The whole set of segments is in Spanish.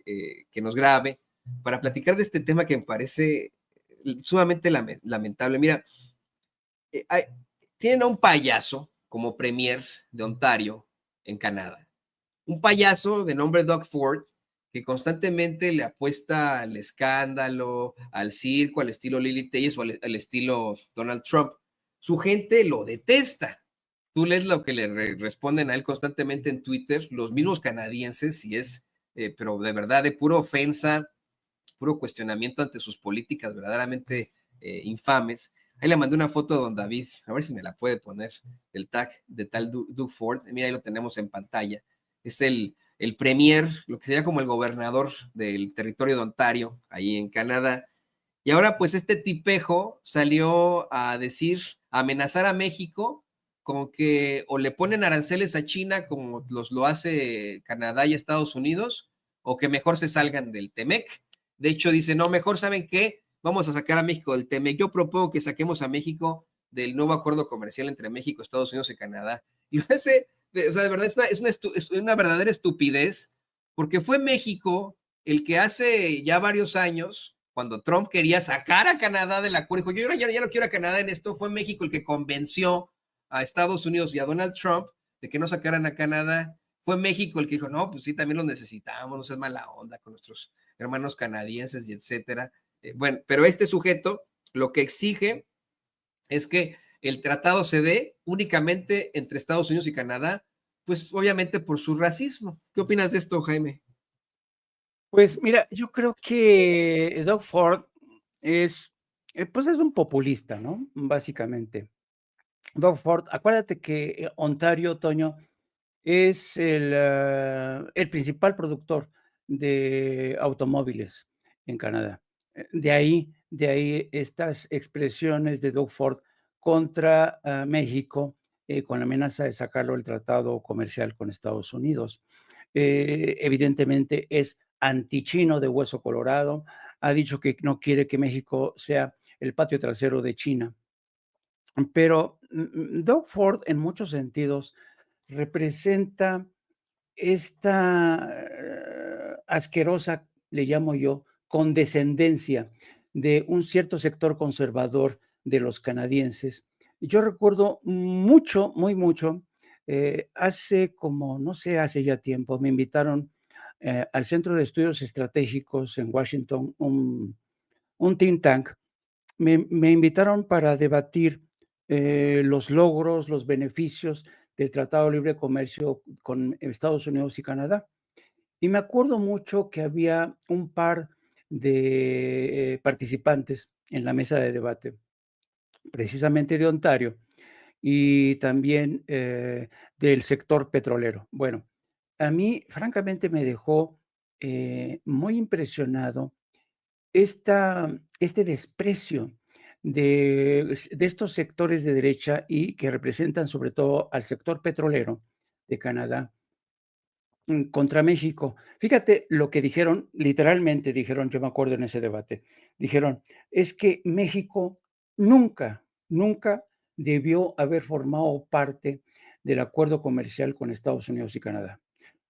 que nos grabe para platicar de este tema que me parece sumamente lamentable. Mira, hay, tienen a un payaso como premier de Ontario, en Canadá. Un payaso de nombre Doug Ford, que constantemente le apuesta al escándalo, al circo, al estilo Lily Telles o al estilo Donald Trump. Su gente lo detesta. Tú lees lo que le responden a él constantemente en Twitter, los mismos canadienses, y es, pero de verdad, de pura ofensa, puro cuestionamiento ante sus políticas verdaderamente infames. Ahí le mandé una foto a don David, a ver si me la puede poner, el tag de tal Doug Ford. Mira, ahí lo tenemos en pantalla. Es el premier, lo que sería como el gobernador del territorio de Ontario, ahí en Canadá. Y ahora, pues, este tipejo salió a decir, a amenazar a México con que o le ponen aranceles a China como lo hace Canadá y Estados Unidos, o que mejor se salgan del TEMEC. De hecho, dice, no, mejor, ¿saben qué? Vamos a sacar a México del TEMEC. Yo propongo que saquemos a México del nuevo acuerdo comercial entre México, Estados Unidos y Canadá. Y lo hace, o sea, de verdad, es una verdadera estupidez, porque fue México el que hace ya varios años, cuando Trump quería sacar a Canadá del acuerdo, dijo, yo ya no quiero a Canadá en esto, fue México el que convenció a Estados Unidos y a Donald Trump de que no sacaran a Canadá. Fue México el que dijo, no, pues sí, también lo necesitamos, no seas mala onda con nuestros hermanos canadienses y etcétera. Bueno, pero este sujeto lo que exige es que el tratado se dé únicamente entre Estados Unidos y Canadá, pues obviamente por su racismo. ¿Qué opinas de esto, Jaime? Pues mira, yo creo que Doug Ford es, pues es un populista, ¿no? Básicamente. Doug Ford, acuérdate que Ontario, Toño, es el principal productor de automóviles en Canadá. De ahí estas expresiones de Doug Ford contra México, con la amenaza de sacarlo del tratado comercial con Estados Unidos. Evidentemente es antichino de hueso colorado, ha dicho que no quiere que México sea el patio trasero de China. Pero Doug Ford, en muchos sentidos, representa esta asquerosa, le llamo yo, condescendencia de un cierto sector conservador de los canadienses. Yo recuerdo mucho, muy mucho, hace como, no sé, hace ya tiempo, me invitaron al Centro de Estudios Estratégicos en Washington, un think tank. Me invitaron para debatir los logros, los beneficios del Tratado de Libre Comercio con Estados Unidos y Canadá. Y me acuerdo mucho que había un par de participantes en la mesa de debate, precisamente de Ontario y también del sector petrolero. Bueno, a mí francamente me dejó muy impresionado este desprecio de estos sectores de derecha y que representan sobre todo al sector petrolero de Canadá contra México. Fíjate lo que dijeron, literalmente dijeron, yo me acuerdo en ese debate, dijeron, es que México nunca, nunca debió haber formado parte del acuerdo comercial con Estados Unidos y Canadá.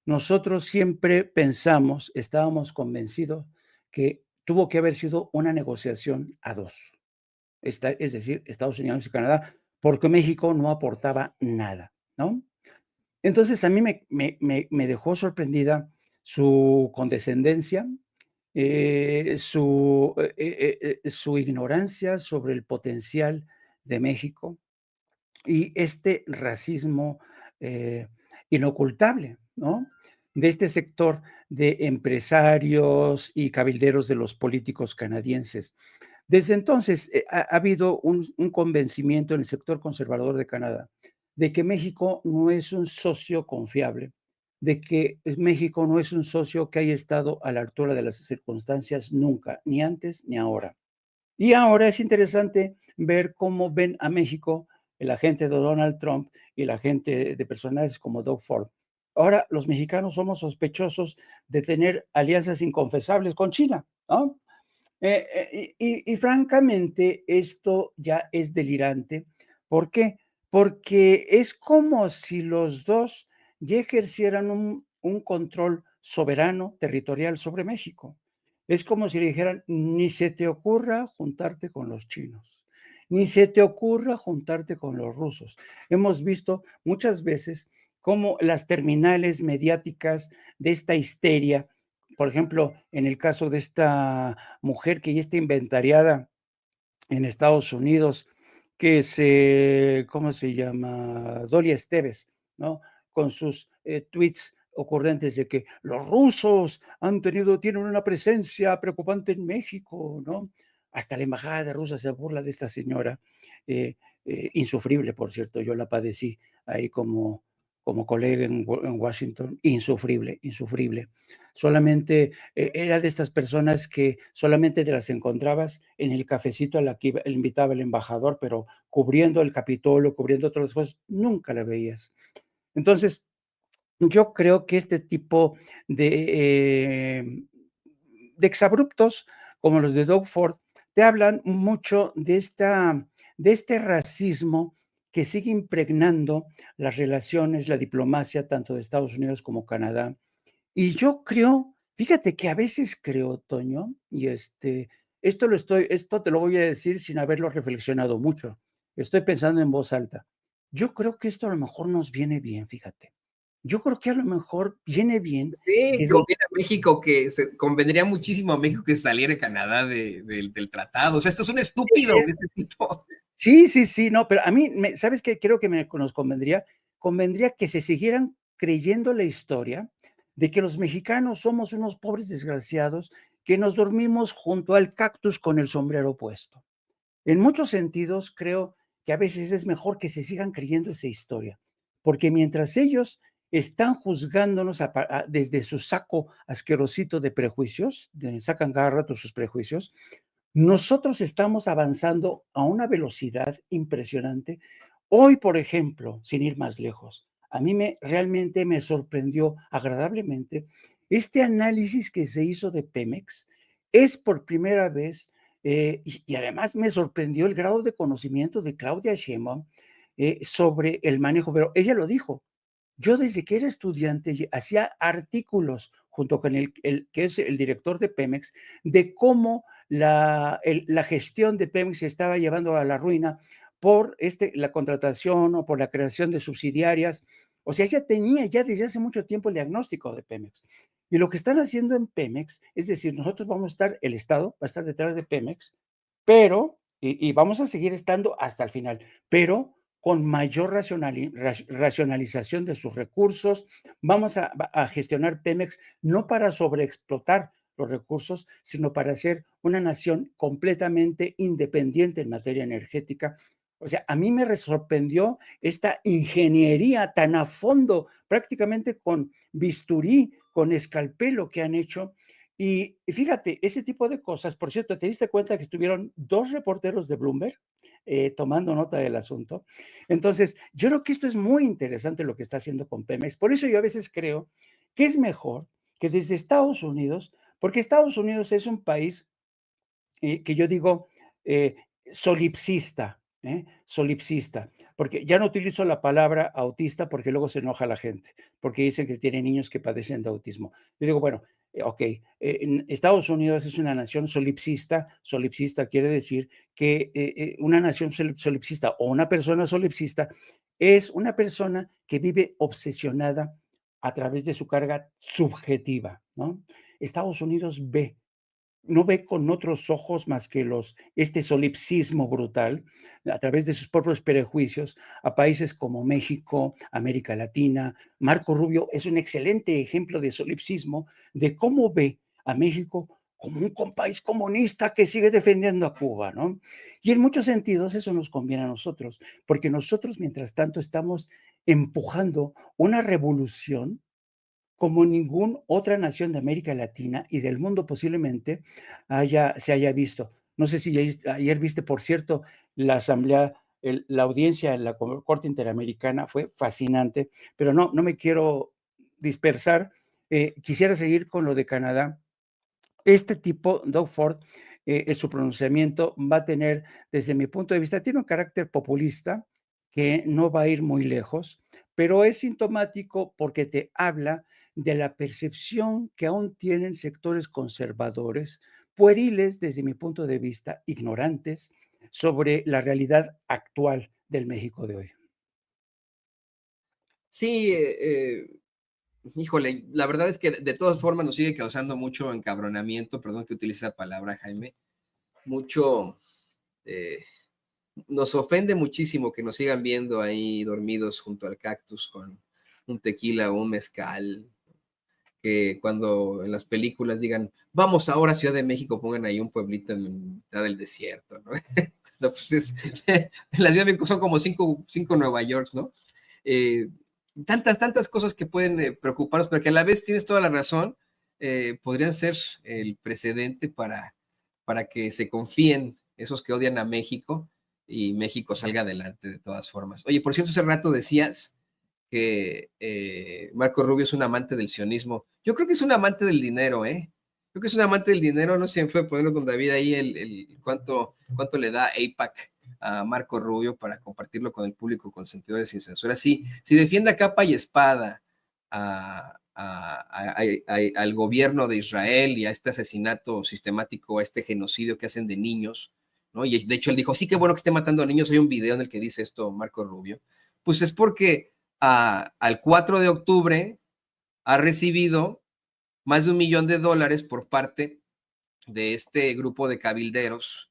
Nosotros siempre pensamos, estábamos convencidos que tuvo que haber sido una negociación a dos, es decir, Estados Unidos y Canadá, porque México no aportaba nada, ¿no? Entonces, a mí me dejó sorprendida su condescendencia, su ignorancia sobre el potencial de México y este racismo eh, inocultable, ¿no? De este sector de empresarios y cabilderos de los políticos canadienses. Desde entonces ha habido un convencimiento en el sector conservador de Canadá de que México no es un socio confiable, de que México no es un socio que haya estado a la altura de las circunstancias nunca, ni antes ni ahora. Y ahora es interesante ver cómo ven a México la gente de Donald Trump y la gente de personajes como Doug Ford. Ahora los mexicanos somos sospechosos de tener alianzas inconfesables con China, ¿no? Y francamente esto ya es delirante. ¿Por qué? Porque es como si los dos ya ejercieran un control soberano territorial sobre México. Es como si le dijeran, ni se te ocurra juntarte con los chinos, ni se te ocurra juntarte con los rusos. Hemos visto muchas veces cómo las terminales mediáticas de esta histeria, por ejemplo, en el caso de esta mujer que ya está inventariada en Estados Unidos, que se, ¿cómo se llama? Doria Esteves, ¿no? Con sus tweets ocurrentes de que los rusos tienen una presencia preocupante en México, ¿no? Hasta la embajada de Rusia se burla de esta señora, insufrible, por cierto, yo la padecí ahí como colega en Washington, insufrible, insufrible. Solamente era de estas personas que solamente te las encontrabas en el cafecito a la que invitaba el embajador, pero cubriendo el Capitolio, cubriendo otras cosas, nunca la veías. Entonces, yo creo que este tipo de exabruptos, como los de Doug Ford, te hablan mucho de este racismo que sigue impregnando las relaciones, la diplomacia, tanto de Estados Unidos como Canadá. Y yo creo, fíjate que a veces creo, Toño, y esto te lo voy a decir sin haberlo reflexionado mucho. Estoy pensando en voz alta. Yo creo que esto a lo mejor nos viene bien, fíjate. Yo creo que a lo mejor viene bien Sí, que de conviene a México convendría muchísimo a México que saliera Canadá del tratado. O sea, esto es un estúpido, este tipo. sí, sí, sí, no, pero a mí, ¿sabes qué? Creo que nos convendría. Convendría que se siguieran creyendo la historia de que los mexicanos somos unos pobres desgraciados que nos dormimos junto al cactus con el sombrero puesto. En muchos sentidos, creo que a veces es mejor que se sigan creyendo esa historia, porque mientras ellos están juzgándonos desde su saco asquerosito de prejuicios, sacan cada rato sus prejuicios, nosotros estamos avanzando a una velocidad impresionante. Hoy, por ejemplo, sin ir más lejos, a mí realmente me sorprendió agradablemente este análisis que se hizo de Pemex. Es por primera vez, y además me sorprendió el grado de conocimiento de Claudia Sheinbaum sobre el manejo, pero ella lo dijo. Yo desde que era estudiante hacía artículos junto con el que es el director de Pemex, de cómo la gestión de Pemex se estaba llevando a la ruina por la contratación o por la creación de subsidiarias. O sea, ya tenía ya desde hace mucho tiempo el diagnóstico de Pemex. Y lo que están haciendo en Pemex, es decir, nosotros vamos a estar, el Estado va a estar detrás de Pemex, pero, y vamos a seguir estando hasta el final, pero con mayor racionalización de sus recursos. Vamos a gestionar Pemex no para sobreexplotar los recursos, sino para ser una nación completamente independiente en materia energética. O sea, a mí me sorprendió esta ingeniería tan a fondo, prácticamente con bisturí, con escalpelo que han hecho. Y fíjate, ese tipo de cosas, por cierto, ¿te diste cuenta que estuvieron 2 reporteros de Bloomberg tomando nota del asunto? Entonces, yo creo que esto es muy interesante lo que está haciendo con Pemex. Por eso yo a veces creo que es mejor que desde Estados Unidos, porque Estados Unidos es un país que yo digo eh, solipsista, solipsista, porque ya no utilizo la palabra autista porque luego se enoja la gente, porque dicen que tiene niños que padecen de autismo. Yo digo, bueno, ok, en Estados Unidos es una nación solipsista, solipsista quiere decir que una nación solipsista o una persona solipsista es una persona que vive obsesionada a través de su carga subjetiva, ¿no? Estados Unidos no ve con otros ojos más que este solipsismo brutal a través de sus propios prejuicios a países como México, América Latina. Marco Rubio es un excelente ejemplo de solipsismo, de cómo ve a México como un país comunista que sigue defendiendo a Cuba, ¿no? Y en muchos sentidos eso nos conviene a nosotros, porque nosotros, mientras tanto, estamos empujando una revolución como ninguna otra nación de América Latina y del mundo posiblemente se haya visto. No sé si ayer viste, por cierto, la asamblea, la audiencia en la Corte Interamericana fue fascinante, pero no me quiero dispersar. Quisiera seguir con lo de Canadá. Este tipo, Doug Ford, en su pronunciamiento va a tener, desde mi punto de vista, tiene un carácter populista que no va a ir muy lejos, pero es sintomático porque te habla de la percepción que aún tienen sectores conservadores, pueriles desde mi punto de vista, ignorantes sobre la realidad actual del México de hoy. Sí, híjole, la verdad es que de todas formas nos sigue causando mucho encabronamiento, perdón que utilice esa palabra, Jaime, mucho, eh, nos ofende muchísimo que nos sigan viendo ahí dormidos junto al cactus con un tequila o un mezcal, que cuando en las películas digan, vamos ahora a Ciudad de México, pongan ahí un pueblito en mitad del desierto, ¿no? No, pues en la Ciudad de México son como cinco Nueva Yorks, ¿no? Eh, tantas cosas que pueden preocuparnos, pero que a la vez tienes toda la razón, podrían ser el precedente para que se confíen esos que odian a México y México salga adelante de todas formas. Oye, por cierto, hace rato decías que Marco Rubio es un amante del sionismo. Yo creo que es un amante del dinero, ¿eh? Creo que es un amante del dinero, no sé, fue ponerlo con David ahí cuánto le da AIPAC a Marco Rubio para compartirlo con el público con Sentidores sin Censura. Sí, si defiende a capa y espada al gobierno de Israel y a este asesinato sistemático, a este genocidio que hacen de niños, ¿no? Y de hecho él dijo, sí, qué bueno que esté matando a niños. Hay un video en el que dice esto Marco Rubio. Pues es porque al 4 de octubre ha recibido más de $1 millón por parte de este grupo de cabilderos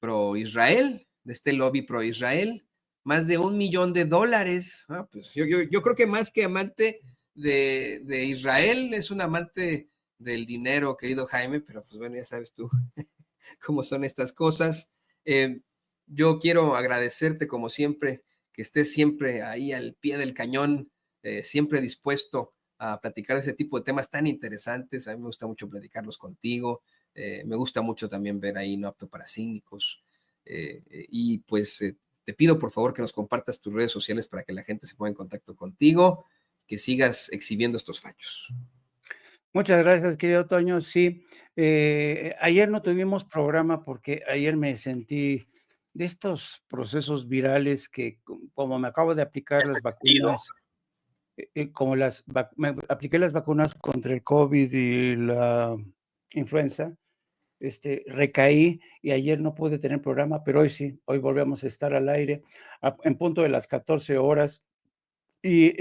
pro-Israel, de este lobby pro-Israel, más de $1 millón. Pues yo creo que más que amante de Israel, es un amante del dinero, querido Jaime, pero pues bueno, ya sabes tú cómo son estas cosas. Eh, yo quiero agradecerte como siempre, que estés siempre ahí al pie del cañón, siempre dispuesto a platicar de ese tipo de temas tan interesantes. A mí me gusta mucho platicarlos contigo. Me gusta mucho también ver ahí No Apto para Cínicos. Y pues te pido por favor que nos compartas tus redes sociales para que la gente se ponga en contacto contigo, que sigas exhibiendo estos fallos. Muchas gracias, querido Toño. Sí, ayer no tuvimos programa porque ayer me sentí de estos procesos virales que, como me acabo de aplicar las Sentido. vacunas, como me apliqué las vacunas contra el COVID y la influenza, recaí y ayer no pude tener programa, pero hoy sí, hoy volvemos a estar al aire en punto de las 14 horas. Y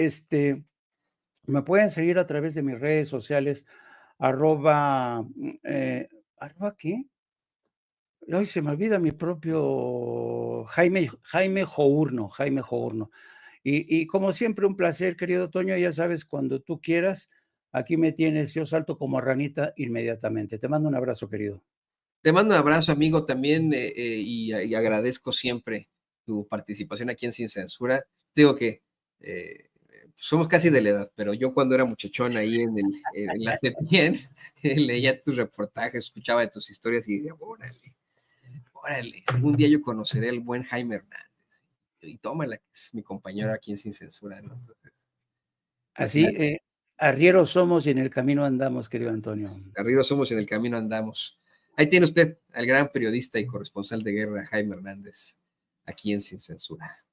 me pueden seguir a través de mis redes sociales, arroba, ¿arroba qué? Ay, se me olvida mi propio Jaime Journo. Y como siempre, un placer, querido Toño, ya sabes, cuando tú quieras, aquí me tienes, yo salto como ranita inmediatamente. Te mando un abrazo, querido. Te mando un abrazo, amigo, también, y agradezco siempre tu participación aquí en Sin Censura. Digo que somos casi de la edad, pero yo cuando era muchachón ahí en la CEPIEN, leía tus reportajes, escuchaba de tus historias y decía, órale, órale, algún día yo conoceré al buen Jaime Hernández. Y tómala, que es mi compañero aquí en Sin Censura, ¿no? Entonces, pues Así, arrieros somos y en el camino andamos, querido Antonio. arriba somos, en el camino andamos. Ahí tiene usted al gran periodista y corresponsal de guerra, Jaime Hernández, aquí en Sin Censura.